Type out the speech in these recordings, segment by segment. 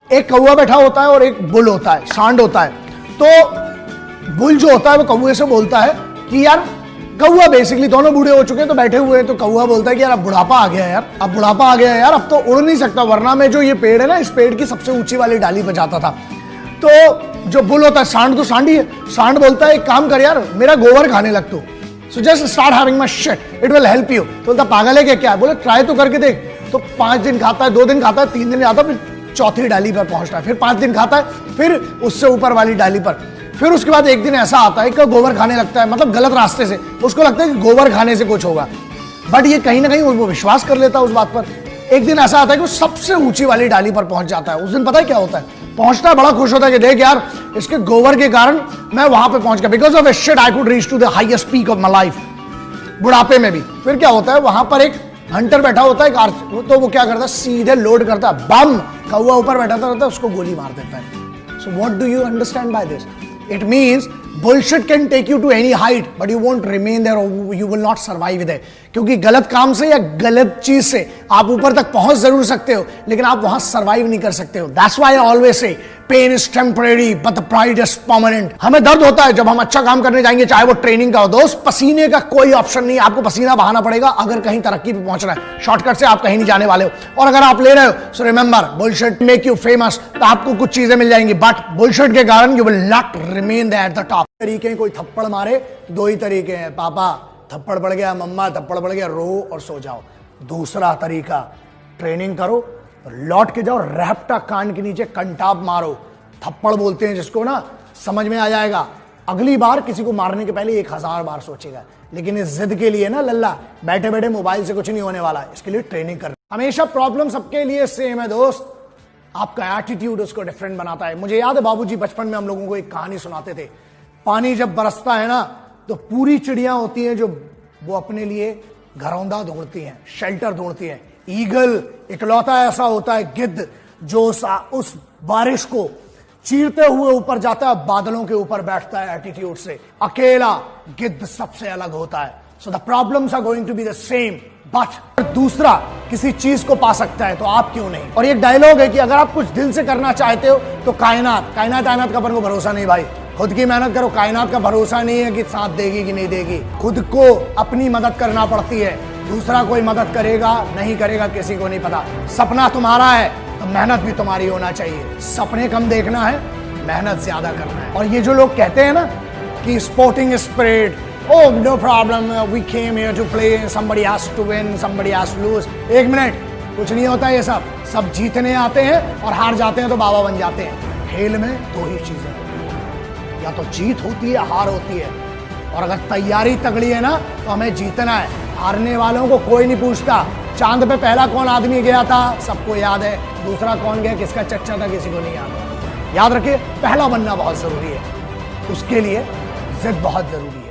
एक कौवा बैठा होता है और एक बुल होता है, सांड होता है। तो बुल जो होता है वो कौवे से बोलता है कि यार, कौवा बेसिकली दोनों बूढ़े हो चुके हैं तो बैठे हुए हैं, तो कौवा बोलता है कि यार अब बुढ़ापा आ गया है यार, अब बुढ़ापा आ गया है यार, अब तो उड़ नहीं सकता, वरना मैं जो ये पेड़ है ना, इस पेड़ की सबसे ऊंची वाली डाली पर जाता था। तो जो बुल होता है, सांड तो सांड ही है, सांड बोलता है एक काम कर यार, मेरा गोबर खाने लग तू, so just start having my shit, it will help you. तो बोलता पागल है क्या? बोले ट्राई तो करके देख। तो 5 दिन खाता है, 2 दिन खाता है, 3 दिन खाता है, फिर चौथी डाली पर पहुंचता है, फिर 5 दिन खाता है, फिर उससे ऊपर वाली डाली पर, फिर उसके बाद एक दिन ऐसा आता है कि गोबर खाने लगता है, मतलब गलत रास्ते से, उसको लगता है कि गोबर खाने से कुछ होगा, बट ये कहीं ना कहीं वो विश्वास कर लेता है उस बात पर। एक दिन ऐसा आता है कि वो सबसे ऊंची वाली डाली पर पहुंच जाता है। उस दिन पता है क्या होता है? पहुंचता है, बड़ा खुश होता है कि देख यार, इसके गोबर के कारण मैं वहां पे पहुंच गया, because of shit I could reach to the highest peak of my life, बुढ़ापे में भी। फिर क्या होता है, वहां पर एक हंटर बैठा होता है, तो वो क्या करता है, सीधे लोड करता है, बम, कौवा ऊपर बैठा रहता है, उसको गोली मार देता है। So what do you understand by this? It means bullshit can take you to any height, but you won't remain there or you will not survive there. क्योंकि गलत काम से या गलत चीज से आप ऊपर तक पहुंच जरूर सकते हो, लेकिन आप वहां सर्वाइव नहीं कर सकते हो। That's why I always say pain is temporary but the pride is permanent. हमें दर्द होता है जब हम अच्छा काम करने जाएंगे, चाहे वो ट्रेनिंग का हो। दोस्त, पसीने का कोई ऑप्शन नहीं, आपको पसीना बहाना पड़ेगा अगर कहीं तरक्की पे पहुंचना है। शॉर्टकट से आप कहीं नहीं जाने वाले हो, और अगर आप ले रहे हो, so remember, bullshit make you famous, तो आपको कुछ चीजें मिल जाएंगी, बट बुलशिट के कारण you will not remain at the top. तरीके कोई थप्पड़ मारे, 2 ही तरीके हैं, पापा थप्पड़ पड़ गया, मम्मा थप्पड़ पड़ गया, रो और सो जाओ। दूसरा तरीका, ट्रेनिंग करो, लौट के जाओ, रैप्टा कान के नीचे कंटाप मारो, थप्पड़ बोलते हैं जिसको ना, समझ में आ जाएगा। अगली बार किसी को मारने के पहले 1000 बार सोचेगा। लेकिन इस जिद के लिए ना लल्ला, बैठे बैठे मोबाइल से कुछ नहीं होने वाला, इसके लिए ट्रेनिंग कर। हमेशा प्रॉब्लम सबके लिए सेम है दोस्त, आपका एटीट्यूड उसको डिफरेंट बनाता है। मुझे याद है बाबूजी बचपन में हम लोगों को एक कहानी सुनाते थे, पानी जब बरसता है ना, तो पूरी चिड़िया होती हैं जो वो अपने लिए घरौंदा ढूंढती हैं, शेल्टर ढूंढती हैं। ईगल इकलौता ऐसा होता है, गिद्ध, जो उस बारिश को चीरते हुए ऊपर जाता है, बादलों के ऊपर बैठता है एटीट्यूड से। अकेला गिद्ध सबसे अलग होता है। So the problems are going to be the same, but दूसरा किसी चीज को पा सकता है तो आप क्यों नहीं? और एक डायलॉग है कि अगर आप कुछ दिल से करना चाहते हो तो कायनात का अपन को भरोसा नहीं भाई, खुद की मेहनत करो। कायनात का भरोसा नहीं है कि साथ देगी कि नहीं देगी, खुद को अपनी मदद करना पड़ती है। दूसरा कोई मदद करेगा नहीं करेगा किसी को नहीं पता। सपना तुम्हारा है तो मेहनत भी तुम्हारी होना चाहिए। सपने कम देखना है, मेहनत ज्यादा करना है। और ये जो लोग कहते हैं ना कि sporting spirit, oh no problem, we came here to play, somebody has to win, somebody has to lose। 1 minute, कुछ नहीं होता ये सब जीतने आते हैं और हार जाते हैं तो बाबा बन जाते हैं। खेल में 2 ही चीजें, या तो जीत होती है, हार होती है। और अगर तैयारी तगड़ी है ना तो हमें जीतना है। हारने वालों को कोई नहीं पूछता। चांद पे पहला कौन आदमी गया था, सबको याद है। दूसरा कौन गया, किसका चच्चा था, किसी को नहीं याद है। याद रखिए, पहला बनना बहुत जरूरी है, उसके लिए जिद बहुत जरूरी है।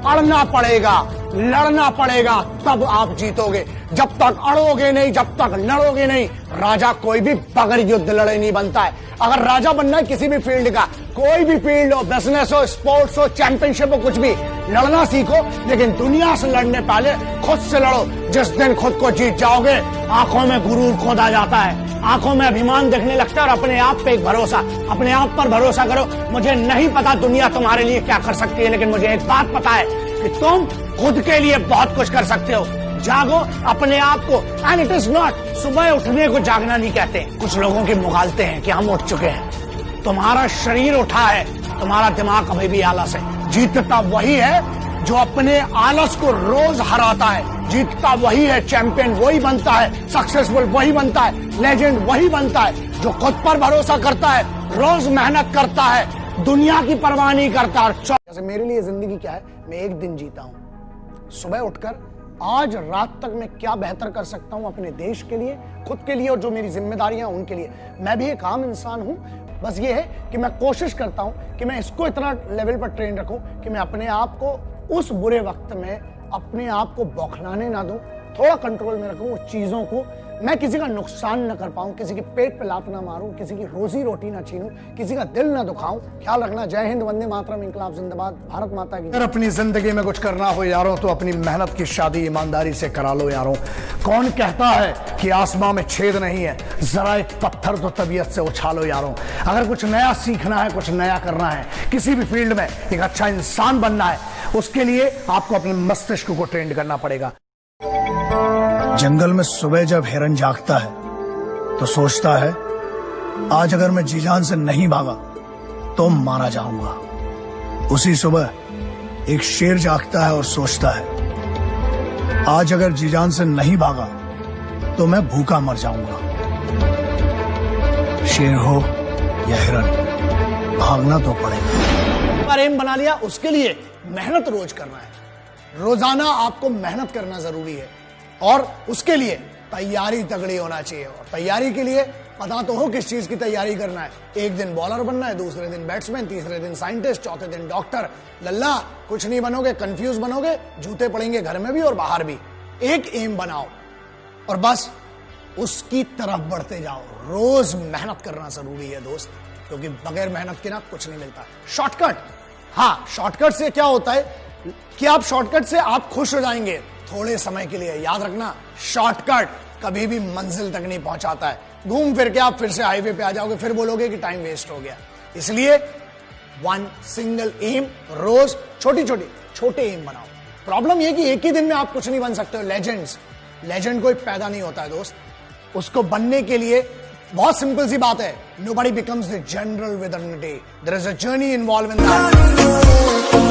अड़ना पड़ेगा, लड़ना पड़ेगा, तब आप जीतोगे। जब तक अड़ोगे नहीं, जब तक लड़ोगे नहीं, राजा कोई भी बगैर युद्ध लड़े नहीं बनता है। अगर राजा बनना है किसी भी फील्ड का, कोई भी फील्ड हो, बिजनेस हो, स्पोर्ट्स हो, चैंपियनशिप हो, कुछ भी, लड़ना सीखो। लेकिन दुनिया से लड़ने पहले खुद से लड़ो। जिस दिन खुद को जीत जाओगे, आंखों में गुरूर खोदा जाता है, आंखों में अभिमान दिखने लगता है और अपने आप पे एक भरोसा, अपने आप पर भरोसा करो। मुझे नहीं पता दुनिया तुम्हारे लिए क्या कर सकती है, लेकिन मुझे एक बात पता है कि तुम खुद के लिए बहुत कुछ कर सकते हो। जागो अपने आप को, एंड इट इज नॉट, सुबह उठने को जागना नहीं कहते। कुछ लोगों की मुगालते हैं कि हम उठ चुके हैं। तुम्हारा शरीर उठा है, तुम्हारा दिमाग अभी भी आलस है। जीतता वही है जो अपने आलस को रोज हराता है। जीतता वही है, चैंपियन वही बनता है, सक्सेसफुल वही बनता है, लेजेंड वही बनता है जो खुद पर भरोसा करता है, रोज मेहनत करता है, दुनिया की परवाह नहीं करता। जैसे मेरे लिए जिंदगी क्या है, मैं एक दिन जीता हूं। सुबह उठकर आज रात तक मैं क्या बेहतर कर सकता हूं अपने देश के लिए, खुद के लिए, और जो मेरी जिम्मेदारियां उनके लिए। मैं भी एक आम इंसान हूं, बस ये है कि मैं कोशिश करता हूं कि मैं इसको इतना लेवल पर ट्रेन रखूं कि मैं अपने आप को उस बुरे वक्त में अपने आप को बौखलाने ना दूं, थोड़ा कंट्रोल में रखूं उस चीजों को। मैं किसी का नुकसान न कर पाऊं, किसी के पेट पे लात ना मारूं, किसी की रोजी रोटी ना छीनूं, किसी का दिल ना दुखाऊं। ख्याल रखना। जय हिंद, वंदे मातरम, इंकलाब जिंदाबाद, भारत माता की। अगर अपनी जिंदगी में कुछ करना हो यारों तो अपनी मेहनत की शादी ईमानदारी से करा लो यारों। कौन कहता है कि आसमां में छेद नहीं है, जरा एक पत्थर तो तबीयत से उछालो यारों। अगर कुछ नया सीखना है, कुछ नया करना है, किसी भी फील्ड में एक अच्छा इंसान बनना है, उसके लिए आपको अपने मस्तिष्क को ट्रेंड करना पड़ेगा। जंगल में सुबह जब हिरन जागता है तो सोचता है आज अगर मैं जी जान से नहीं भागा तो मारा जाऊंगा। उसी सुबह एक शेर जागता है और सोचता है आज अगर जी जान से नहीं भागा तो मैं भूखा मर जाऊंगा। शेर हो या हिरन, भागना तो पड़ेगा। पर एम बना लिया, उसके लिए मेहनत रोज करना है। रोजाना आपको मेहनत करना जरूरी है और उसके लिए तैयारी तगड़ी होना चाहिए। और तैयारी के लिए पता तो हो किस चीज की तैयारी करना है। एक दिन बॉलर बनना है, दूसरे दिन बैट्समैन, तीसरे दिन साइंटिस्ट, चौथे दिन डॉक्टर। लल्ला कुछ नहीं बनोगे, कंफ्यूज बनोगे, जूते पड़ेंगे घर में भी और बाहर भी। एक एम बनाओ और बस उसकी तरफ बढ़ते जाओ। रोज मेहनत करना जरूरी है दोस्त, क्योंकि बगैर मेहनत के ना कुछ नहीं मिलता। शॉर्टकट, हाँ, शॉर्टकट से क्या होता है कि आप शॉर्टकट से आप खुश हो जाएंगे थोड़े समय के लिए। याद रखना, शॉर्टकट कभी भी मंजिल तक नहीं पहुंचाता है। घूम फिर के आप फिर से हाईवे पे आ जाओगे, फिर बोलोगे कि टाइम वेस्ट हो गया। इसलिए वन सिंगल एम, रोज छोटे एम बनाओ। प्रॉब्लम यह कि एक ही दिन में आप कुछ नहीं बन सकते हो। लेजेंड कोई पैदा नहीं होता है दोस्त, उसको बनने के लिए बहुत सिंपल सी बात है। Nobody becomes the general within a day, there is a journey involve in that.